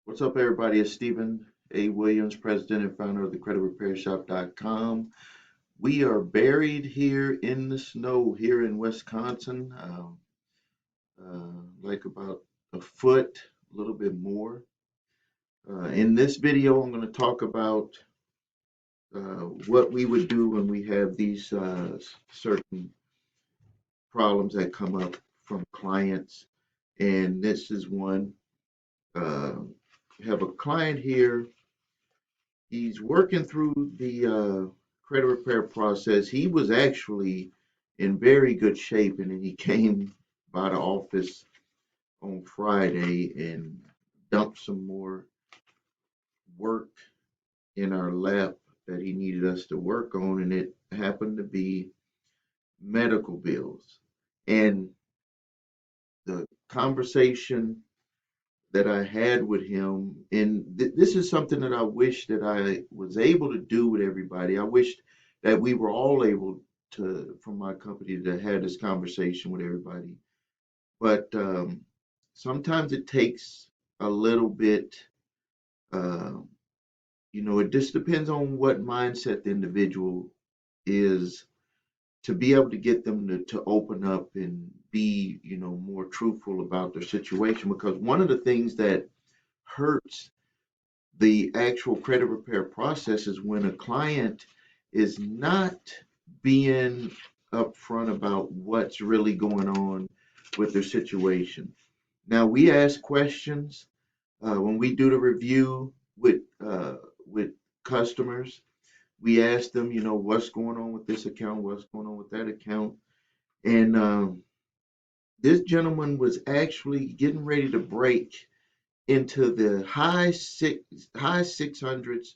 What's up, everybody? It's Stephen A. Williams, president and founder of the creditrepairshop.com. We are buried here in the snow here in Wisconsin, like about a foot, a little bit more. In this video, I'm going to talk about what we would do when we have these certain problems that come up from clients. And this is one. We have a client here. He's working through the credit repair process. He was actually in very good shape, and then he came by the office on Friday and dumped some more work in our lap that he needed us to work on, and it happened to be medical bills. And the conversation that I had with him, and this is something that I wish that I was able to do with everybody. I wished that we were all able to, from my company, to have this conversation with everybody. But sometimes it takes a little bit, uh, it just depends on what mindset the individual is to be able to get them to open up and be, more truthful about their situation. Because one of the things that hurts the actual credit repair process is when a client is not being upfront about what's really going on with their situation. Now we ask questions when we do the review with customers. We ask them, what's going on with this account, what's going on with that account, and this gentleman was actually getting ready to break into the high 600s.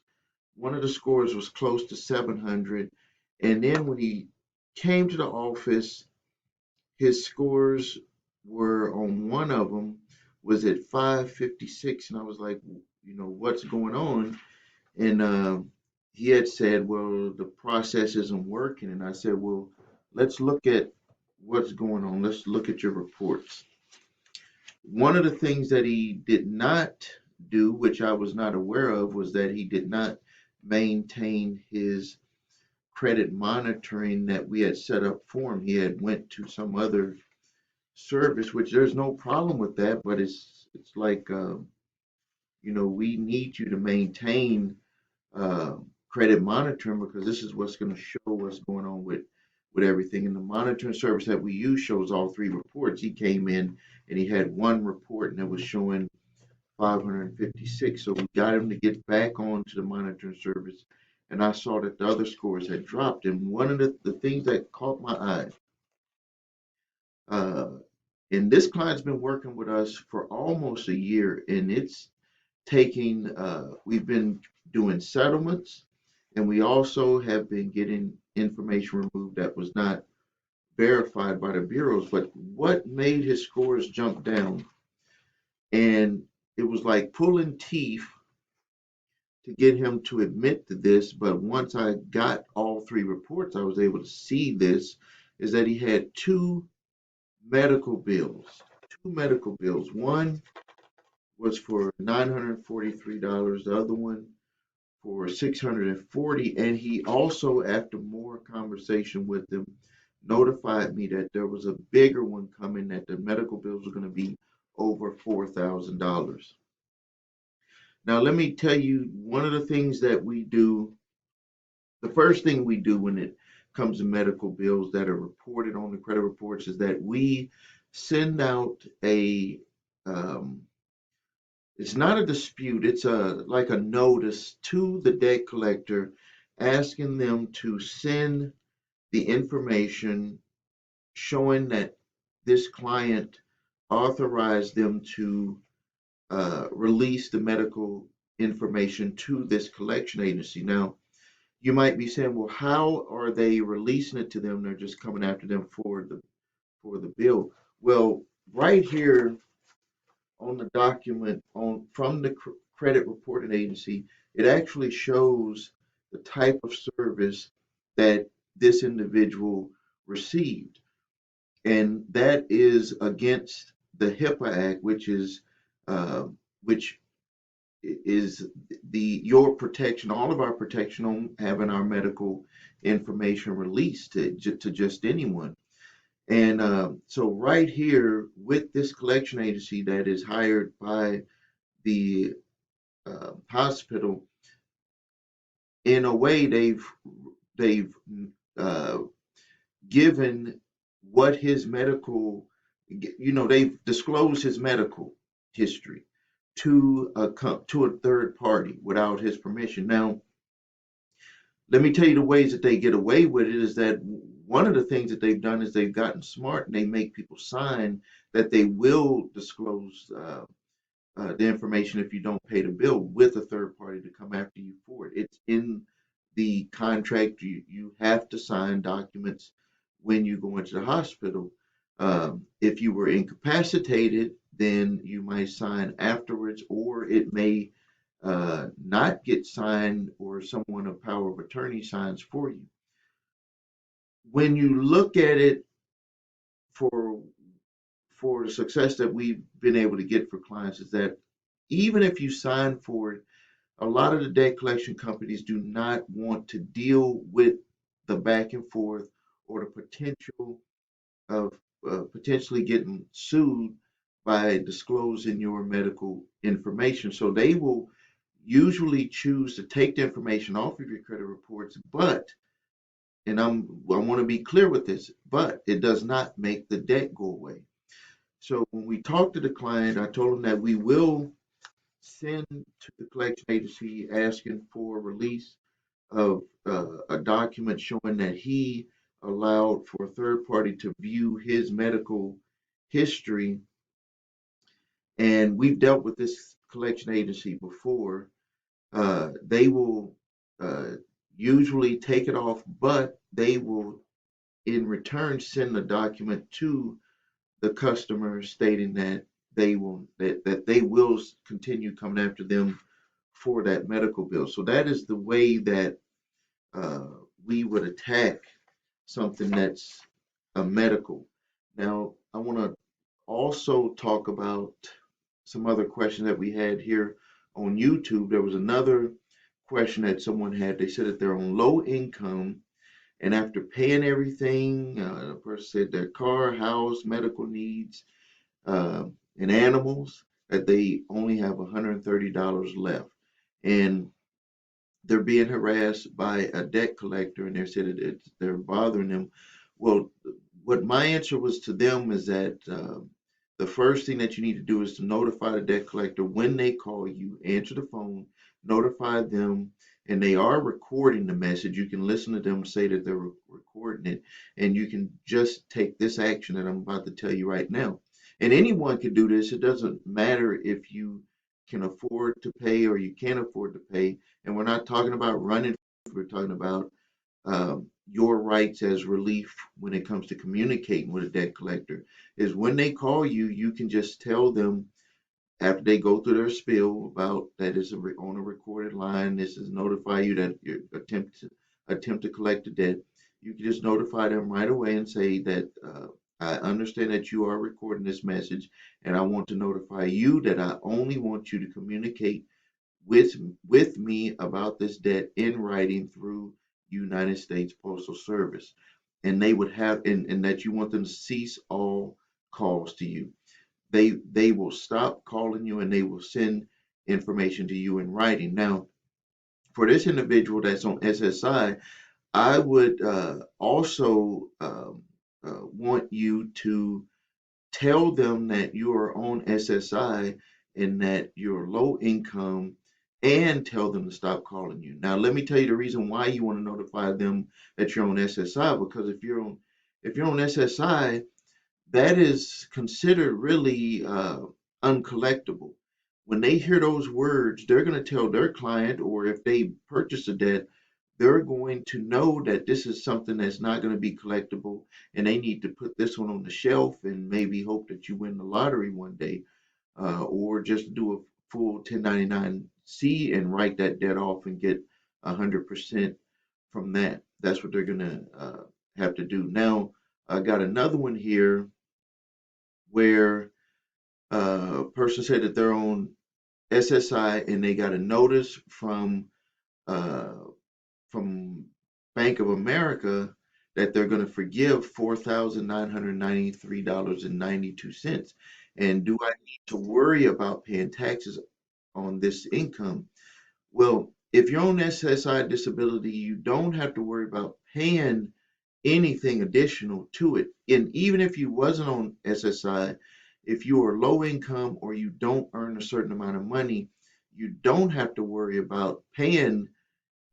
One of the scores was close to 700, and then when he came to the office, his scores were on one of them was at 556, and I was like, what's going on? And he had said, well, the process isn't working, and I said, well, let's look at what's going on. Let's look at your reports. One of the things that he did not do, which I was not aware of, was that he did not maintain his credit monitoring that we had set up for him. He had went to some other service, which there's no problem with that, but it's like we need you to maintain uh, credit monitoring because this is what's going to show what's going on with everything. And the monitoring service that we use shows all three reports. He came in and he had one report and it was showing 556. So we got him to get back onto the monitoring service. And I saw that the other scores had dropped. And one of the things that caught my eye, uh, and this client's been working with us for almost a year, and it's taking, we've been doing settlements, and we also have been getting information removed that was not verified by the bureaus. But what made his scores jump down? And it was like pulling teeth to get him to admit to this. But once I got all three reports, I was able to see this is that he had two medical bills. Two medical bills. One was for $943, the other one for 640, and he also, after more conversation with them, notified me that there was a bigger one coming, that the medical bills were going to be over $4,000. Now let me tell you one of the things that we do. The first thing we do when it comes to medical bills that are reported on the credit reports is that we send out a um, it's not a dispute, it's like a notice to the debt collector asking them to send the information showing that this client authorized them to release the medical information to this collection agency. Now, you might be saying, well, how are they releasing it to them? They're just coming after them for the bill. Well, right here on the document on from the credit reporting agency, it actually shows the type of service that this individual received, and that is against the HIPAA Act, which is uh, which is your protection, all of our protection on having our medical information released to just anyone. And so right here with this collection agency that is hired by the hospital, in a way they've uh, given what his medical, they've disclosed his medical history to a third party without his permission. Now, let me tell you the ways that they get away with it is that one of the things that they've done is they've gotten smart and they make people sign that they will disclose the information if you don't pay the bill with a third party to come after you for it. It's in the contract. You have to sign documents when you go into the hospital. If you were incapacitated, then you might sign afterwards, or it may not get signed, or someone of power of attorney signs for you. When you look at it for the success that we've been able to get for clients, is that even if you sign for it, a lot of the debt collection companies do not want to deal with the back and forth or the potential of potentially getting sued by disclosing your medical information. So they will usually choose to take the information off of your credit reports, but, and I want to be clear with this, but it does not make the debt go away. So when we talk to the client, I told them that we will send to the collection agency asking for release of a document showing that he allowed for a third party to view his medical history. And we've dealt with this collection agency before. They will uh, usually take it off, but they will in return send a document to the customer stating that they will continue coming after them for that medical bill. So that is the way that uh, we would attack something that's a medical. Now, I want to also talk about some other questions that we had here on YouTube. There was another question that someone had. They said that they're on low income, and after paying everything, the person said their car, house, medical needs, uh, and animals, that they only have $130 left. And they're being harassed by a debt collector, and they said they're bothering them. Well, what my answer was to them is that the first thing that you need to do is to notify the debt collector when they call you. Answer the phone, notify them, and they are recording the message. You can listen to them say that they're recording it, and you can just take this action that I'm about to tell you right now. And anyone can do this. It doesn't matter if you can afford to pay or you can't afford to pay. And we're not talking about running, we're talking about your rights as relief when it comes to communicating with a debt collector. Is when they call you, you can just tell them after they go through their spiel about that is on a recorded line. This is notify you that you attempt to collect the debt. You can just notify them right away and say that I understand that you are recording this message, and I want to notify you that I only want you to communicate with with me about this debt in writing through United States Postal Service. And they would have, and that you want them to cease all calls to you. They will stop calling you and they will send information to you in writing. Now, for this individual that's on SSI, I would also want you to tell them that you are on SSI and that you're low income, and tell them to stop calling you. Now, let me tell you the reason why you want to notify them that you're on SSI, because if you're on SSI, that is considered really uncollectible. When they hear those words, they're going to tell their client, or if they purchase a debt, they're going to know that this is something that's not going to be collectible, and they need to put this one on the shelf and maybe hope that you win the lottery one day, or just do a full 1099-C and write that debt off and get 100% from that. That's what they're going to have to do. Now, I got another one here where a person said that they're on SSI and they got a notice uh, from Bank of America that they're going to forgive $4,993.92. And do I need to worry about paying taxes on this income? Well, if you're on SSI disability, you don't have to worry about paying anything additional to it. And even if you wasn't on SSI, if you are low income or you don't earn a certain amount of money, you don't have to worry about paying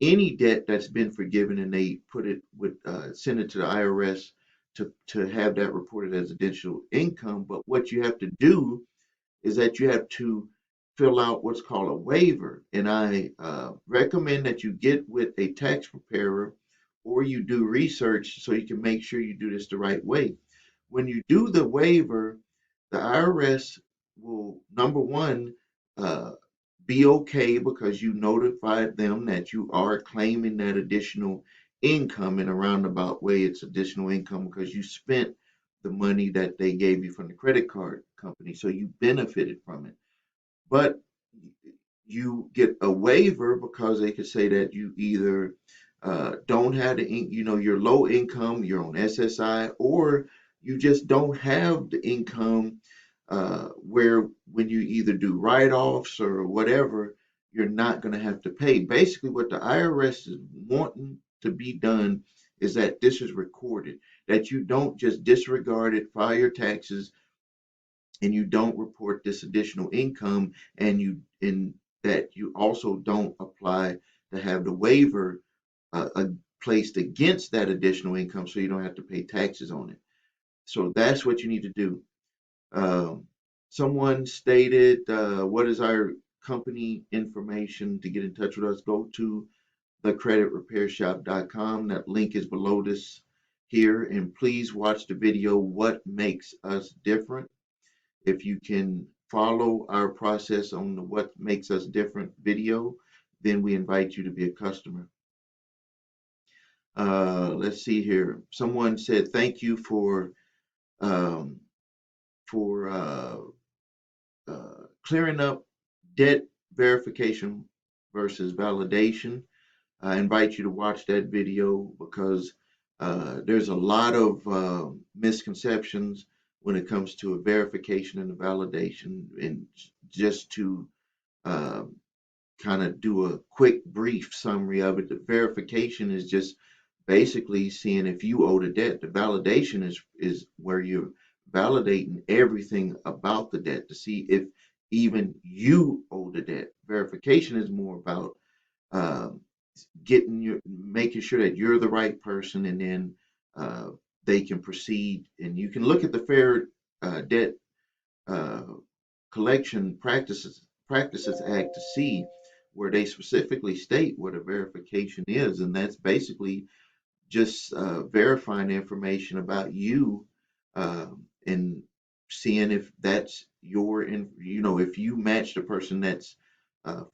any debt that's been forgiven, and they put it with send it to the IRS to have that reported as additional income. But what you have to do is that you have to fill out what's called a waiver. And I recommend that you get with a tax preparer or you do research so you can make sure you do this the right way. When you do the waiver, the IRS will, number one, uh, be okay because you notified them that you are claiming that additional income in a roundabout way. It's additional income because you spent the money that they gave you from the credit card company. So you benefited from it. But you get a waiver because they could say that you either don't have you're low income, you're on SSI, or you just don't have the income where when you either do write-offs or whatever, you're not going to have to pay. Basically, what the IRS is wanting to be done is that this is recorded, that you don't just disregard it, file your taxes, and you don't report this additional income, and that you also don't apply to have the waiver placed against that additional income so you don't have to pay taxes on it. So that's what you need to do. Um, Someone stated, what is our company information to get in touch with us? Go to thecreditrepairshop.com. That link is below this here. And please watch the video, What Makes Us Different. If you can follow our process on the What Makes Us Different video, then we invite you to be a customer. Let's see here. Someone said thank you um, for clearing up debt verification versus validation. I invite you to watch that video because there's a lot of misconceptions when it comes to a verification and a validation. And just to uh, kind of do a quick, brief summary of it, the verification is just basically seeing if you owe the debt. The validation is where you're validating everything about the debt to see if even you owe the debt. Verification is more about um, making sure that you're the right person, and then uh, they can proceed. And you can look at the Fair Debt uh, Collection Practices Act to see where they specifically state what a verification is, and that's basically just verifying information about you and seeing if that's if you match the person that's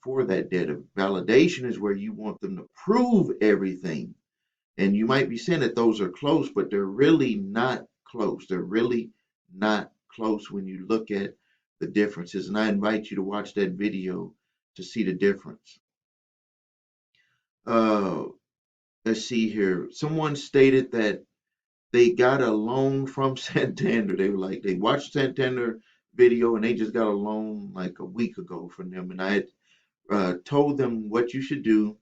for that debt. Of validation is where you want them to prove everything, and you might be saying that those are close, but they're really not close. They're really not close when you look at the differences. And I invite you to watch that video to see the difference. Uh, let's see here. Someone stated that they got a loan from Santander. They were like, they watched Santander video and they just got a loan like a week ago from them. And I had told them what you should do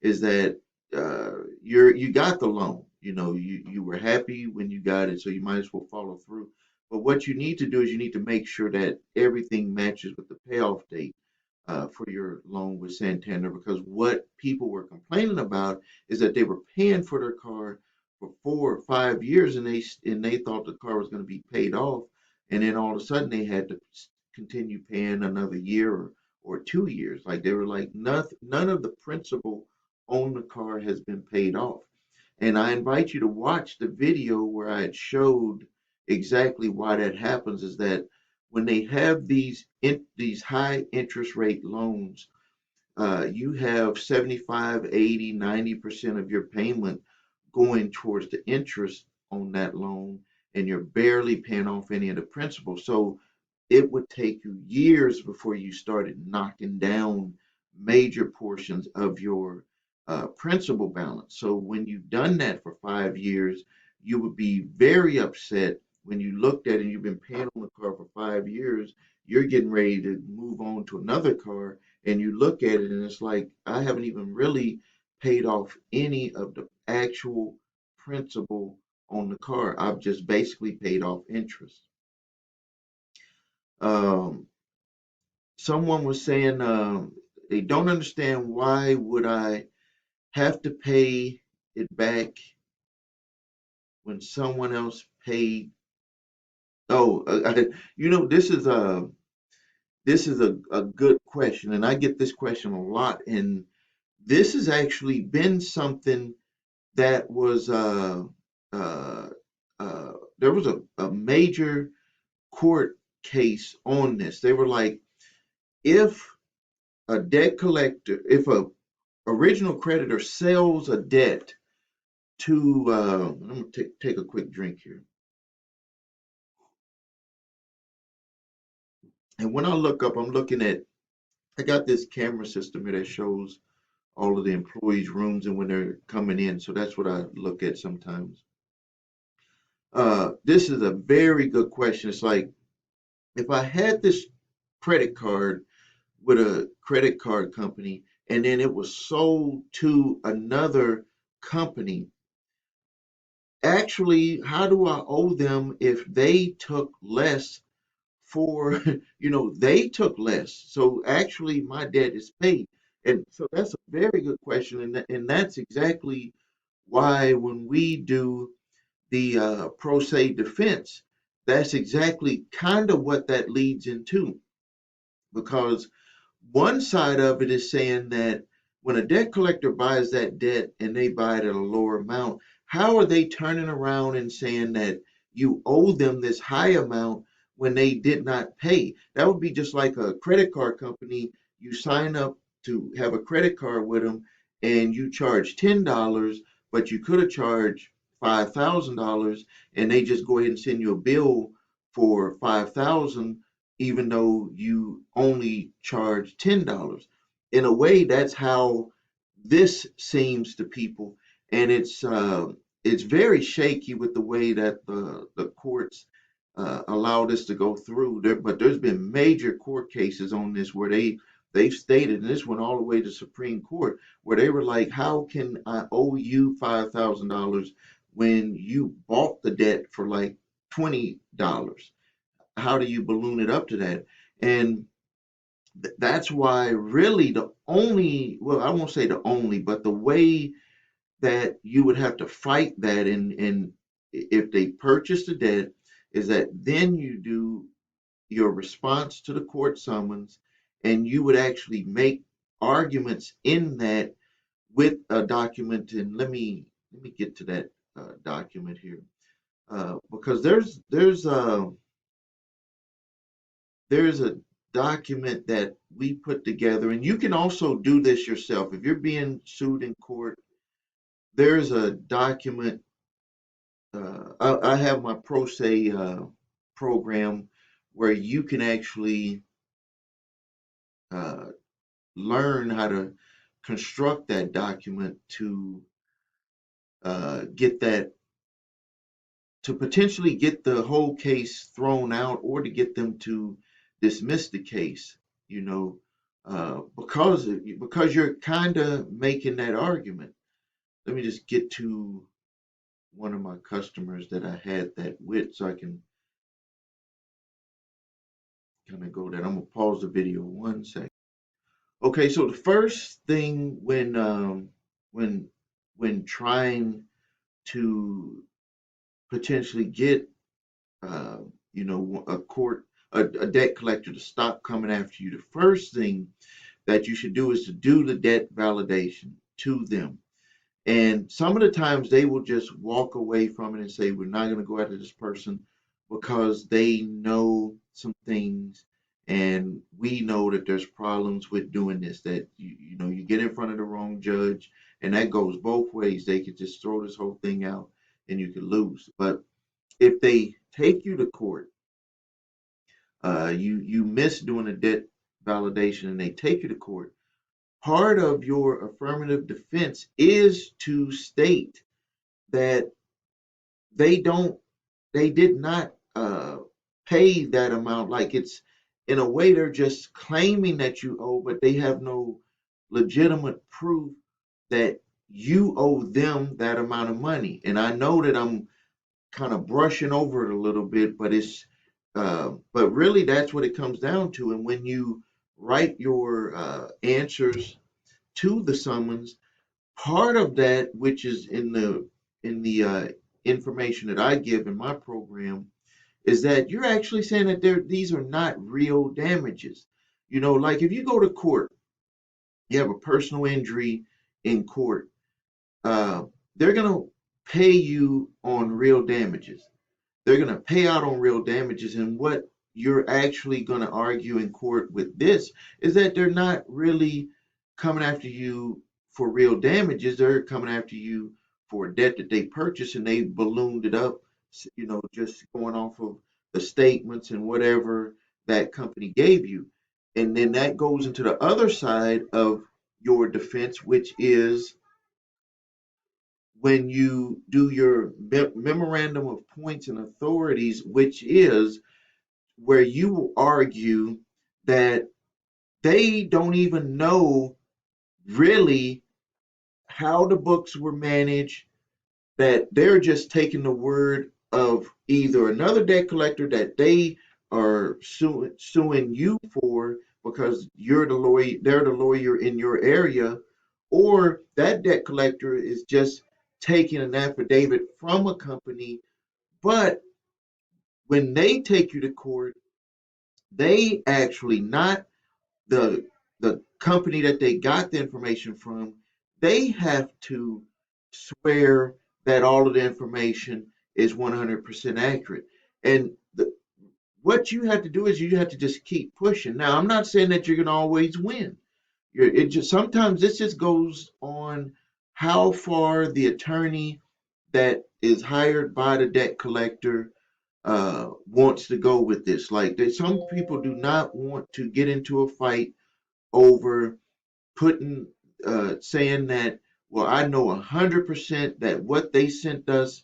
is that you got the loan. You were happy when you got it, so you might as well follow through. But what you need to do is you need to make sure that everything matches with the payoff date for your loan with Santander, because what people were complaining about is that they were paying for their car for 4 or 5 years, and they thought the car was going to be paid off, and then all of a sudden they had to continue paying another year or 2 years. Like they were like, none of the principal on the car has been paid off. And I invite you to watch the video where I had showed exactly why that happens. Is that when they have these high interest rate loans, you have 75, 80, 90% of your payment going towards the interest on that loan, and you're barely paying off any of the principal. So it would take you years before you started knocking down major portions of your principal balance. So when you've done that for 5 years, you would be very upset when you looked at it and you've been paying on the car for 5 years. You're getting ready to move on to another car, and you look at it and it's like, I haven't even really paid off any of the actual principal on the car. I've just basically paid off interest. Um, Someone was saying they don't understand why would I have to pay it back when someone else paid. Oh, this is a good question, and I get this question a lot, and this has actually been something that was uh, there was a major court case on this. They were like, if a debt collector, if a original creditor sells a debt to, I'm going to take a quick drink here. And when I look up, I'm looking at, I got this camera system here that shows all of the employees' rooms and when they're coming in. So that's what I look at sometimes. This is a very good question. It's like, if I had this credit card with a credit card company and then it was sold to another company, actually, how do I owe them if they took less for, they took less. So actually, my debt is paid. And so that's a very good question. And that's exactly why when we do the pro se defense, that's exactly kind of what that leads into. Because one side of it is saying that when a debt collector buys that debt and they buy it at a lower amount, how are they turning around and saying that you owe them this high amount when they did not pay? That would be just like a credit card company. You sign up to have a credit card with them and you charge $10, but you could have charged $5,000 and they just go ahead and send you a bill for 5,000 even though you only charge $10. In a way, that's how this seems to people, and it's very shaky with the way that the courts allow this to go through. But there's been major court cases on this where they've stated, and this went all the way to Supreme Court, where they were like, "How can I owe you $5,000 when you bought the debt for like $20? How do you balloon it up to that?" And that's why really the only, well, I won't say the only, but the way that you would have to fight that and if they purchase the debt is that then you do your response to the court summons and you would actually make arguments in that with a document. And let me get to that document here because there's a document that we put together, and you can also do this yourself. If you're being sued in court, there's a document. I have my pro se program where you can actually uh, learn how to construct that document to get that, to potentially get the whole case thrown out or to get them to dismiss the case, because you're kind of making that argument. Let me just get to one of my customers that I had that with so I can kind of go that. I'm gonna pause the video 1 second. Okay, so the first thing when when trying to potentially get uh, a court, a debt collector to stop coming after you, the first thing that you should do is to do the debt validation to them. And some of the times they will just walk away from it and say, we're not going to go after this person because they know some things. And we know that there's problems with doing this, that you get in front of the wrong judge, and that goes both ways. They could just throw this whole thing out and you could lose. But if they take you to court, you miss doing a debt validation and they take you to court, part of your affirmative defense is to state that they don't they did not pay that amount. Like, it's in a way they're just claiming that you owe, but they have no legitimate proof that you owe them that amount of money. And I know that I'm kind of brushing over it a little bit, but but really that's what it comes down to. And when you write your answers to the summons, part of that, which is in the information that I give in my program, is that you're actually saying that these are not real damages. Like if you go to court, you have a personal injury in court, uh, they're going to pay you on real damages. They're going to pay out on real damages. And what you're actually going to argue in court with this is that they're not really coming after you for real damages. They're coming after you for a debt that they purchased and they ballooned it up, just going off of the statements and whatever that company gave you. And then that goes into the other side of your defense, which is when you do your memorandum of points and authorities, which is where you will argue that they don't even know really how the books were managed, that they're just taking the word of either another debt collector that they are suing you for because they're the lawyer in your area, or that debt collector is just taking an affidavit from a company. But when they take you to court, they actually, not the the company that they got the information from, they have to swear that all of the information is 100% accurate. And what you have to do is you have to just keep pushing. Now, I'm not saying that you're going to always win. It just sometimes this just goes on how far the attorney that is hired by the debt collector wants to go with this. Like, some people do not want to get into a fight over putting saying that, well, I know 100% that what they sent us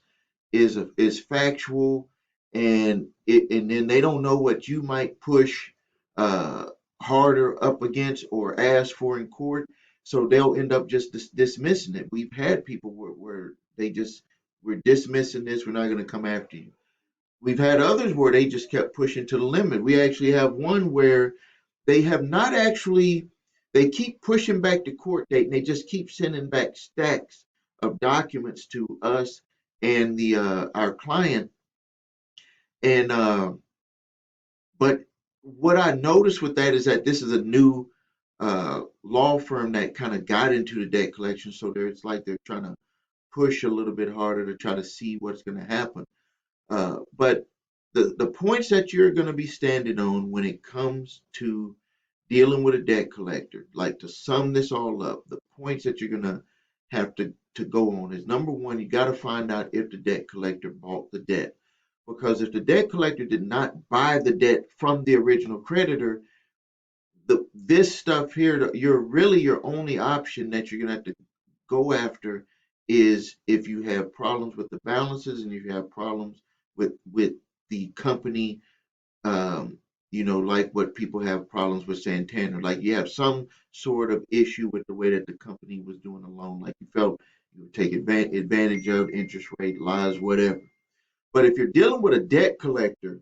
is factual, and then they don't know what you might push uh, harder up against or ask for in court, so they'll end up just dismissing it. We've had people where they just, we're dismissing this, we're not going to come after you. We've had others where they just kept pushing to the limit. We actually have one where they have not actually, they keep pushing back the court date and they just keep sending back stacks of documents to us and the our client. And but what I noticed with that is that this is a new law firm that kind of got into the debt collection, so it's like they're trying to push a little bit harder to try to see what's going to happen. But the points that you're going to be standing on when it comes to dealing with a debt collector, like, to sum this all up, the points that you're going to have to go on is, number one, you got to find out if the debt collector bought the debt. Because if the debt collector did not buy the debt from the original creditor, this stuff here, your only option that you're going to have to go after is if you have problems with the balances and if you have problems with the company, like what people have problems with Santander, like you have some sort of issue with the way that the company was doing a loan, like you felt you would take advantage of interest rate lies, whatever. But if you're dealing with a debt collector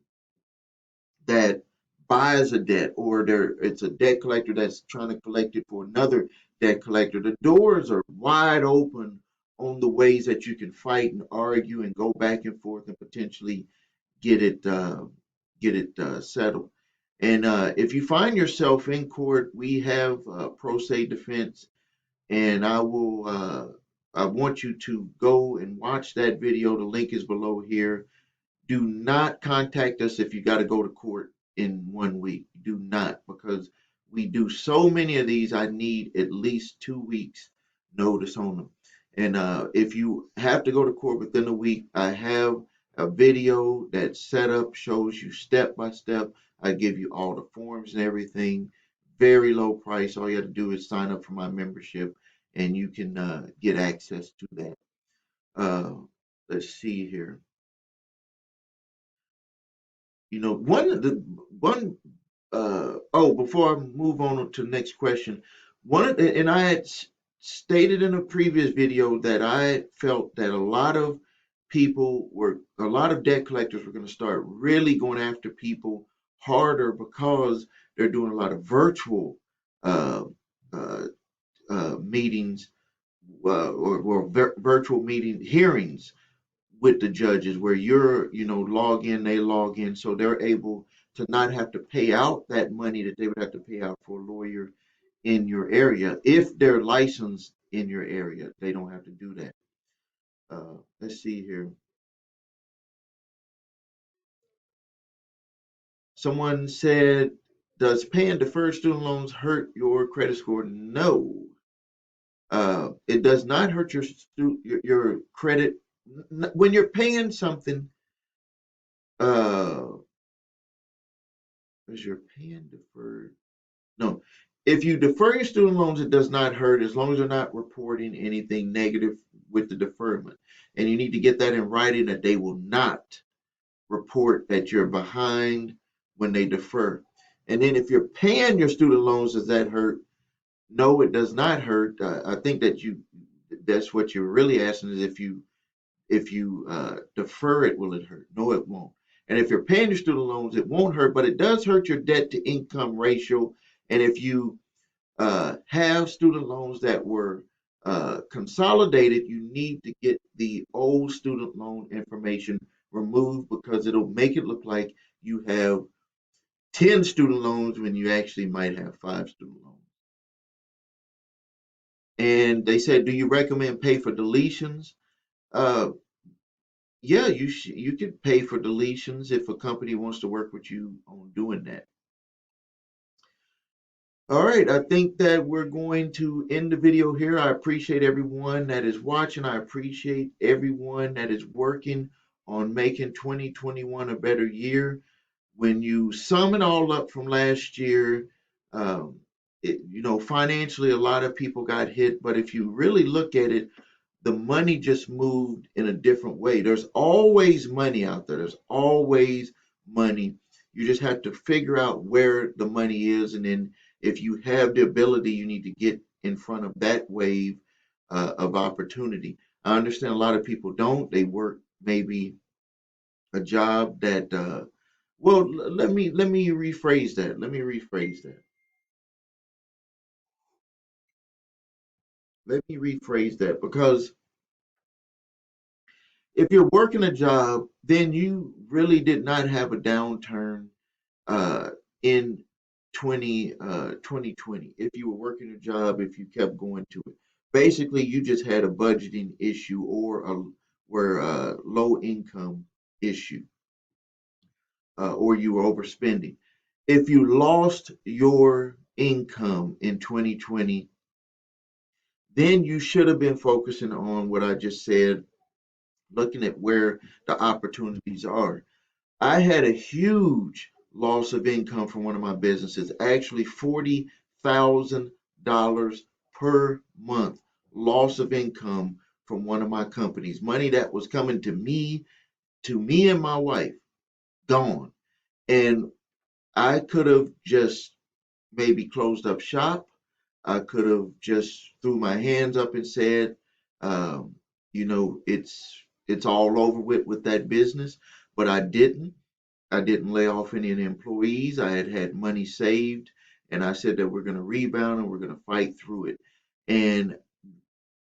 that buys a debt, or it's a debt collector that's trying to collect it for another debt collector, the doors are wide open on the ways that you can fight and argue and go back and forth and potentially get it settled. And if you find yourself in court, we have pro se defense, and I want you to go and watch that video. The link is below here. Do not contact us if you got to go to court in 1 week. Do not, because we do so many of these. I need at least 2 weeks notice on them. And if you have to go to court within a week, I have a video that's set up, shows you step by step I give you all the forms and everything. Very low price. All you have to do is sign up for my membership, and you can get access to that. Uh, let's see here. You know, one oh, before I move on to the next question, and I had stated in a previous video that I felt that a lot of debt collectors were going to start really going after people harder because they're doing a lot of virtual uh, uh, meetings or virtual meeting hearings with the judges where log in, they log in, so they're able to not have to pay out that money that they would have to pay out for a lawyer in your area. If they're licensed in your area, they don't have to do that. Let's see here. Someone said, does paying deferred student loans hurt your credit score? No. It does not hurt your credit. When you're paying something, uh, as you're paying deferred, no. If you defer your student loans, it does not hurt as long as they're not reporting anything negative with the deferment. And you need to get that in writing that they will not report that you're behind when they defer. And then if you're paying your student loans, does that hurt? No, it does not hurt. I think that's what you're really asking is if you defer it, will it hurt? No, it won't. And if you're paying your student loans, it won't hurt, but it does hurt your debt to income ratio. And if you have student loans that were consolidated, you need to get the old student loan information removed because it'll make it look like you have 10 student loans when you actually might have 5 student loans. And they said, do you recommend pay for deletions? Uh, yeah, you could pay for deletions if a company wants to work with you on doing that. All right, I think that we're going to end the video here. I appreciate everyone that is watching. I appreciate everyone that is working on making 2021 a better year. When you sum it all up from last year, um, financially, a lot of people got hit. But if you really look at it, the money just moved in a different way. There's always money out there. There's always money. You just have to figure out where the money is, and then if you have the ability, you need to get in front of that wave of opportunity. I understand a lot of people don't. They work maybe a job that. Let me rephrase that. Let me rephrase that. Let me rephrase that because if you're working a job, then you really did not have a downturn uh, in 2020. If you were working a job, if you kept going to it, basically you just had a budgeting issue or a low income issue, or you were overspending. If you lost your income in 2020, then you should have been focusing on what I just said, looking at where the opportunities are. I had a huge loss of income from one of my businesses, actually $40,000 per month loss of income from one of my companies. Money that was coming to me and my wife, gone. And I could have just maybe closed up shop. I could have just threw my hands up and said, um, it's all over with that business, but I didn't. I didn't lay off any of the employees. I had money saved, and I said that we're going to rebound and we're going to fight through it. And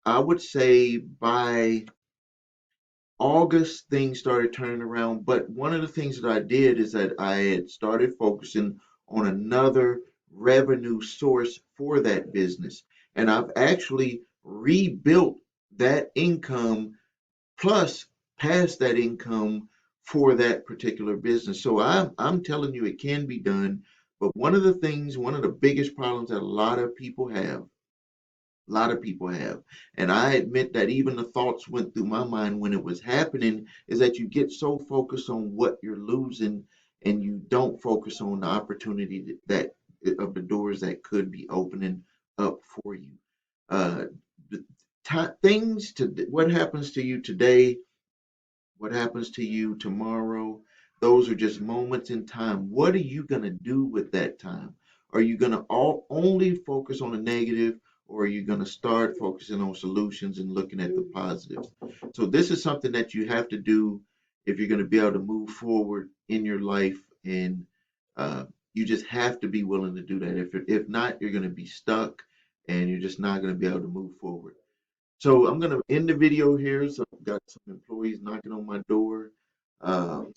I would say by August, things started turning around. But one of the things that I did is that I had started focusing on another revenue source for that business. And I've actually rebuilt that income plus pass that income for that particular business. So I'm telling you it can be done. But one of the biggest problems that a lot of people have, and I admit that even the thoughts went through my mind when it was happening, is that you get so focused on what you're losing and you don't focus on the opportunity that of the doors that could be opening up for you. Uh, the things to what happens to you today, what happens to you tomorrow, those are just moments in time. What are you going to do with that time? Are you going to only focus on the negative, or are you going to start focusing on solutions and looking at the positives? So, this is something that you have to do if you're going to be able to move forward in your life. And uh, you just have to be willing to do that. If not, you're going to be stuck and you're just not going to be able to move forward. So I'm going to end the video here. So I've got some employees knocking on my door.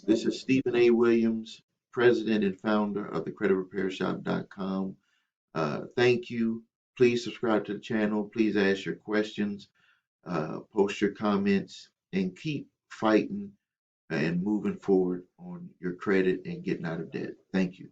This is Stephen A. Williams, president and founder of the creditrepairshop.com. Thank you. Please subscribe to the channel. Please ask your questions, post your comments, and keep fighting and moving forward on your credit and getting out of debt. Thank you.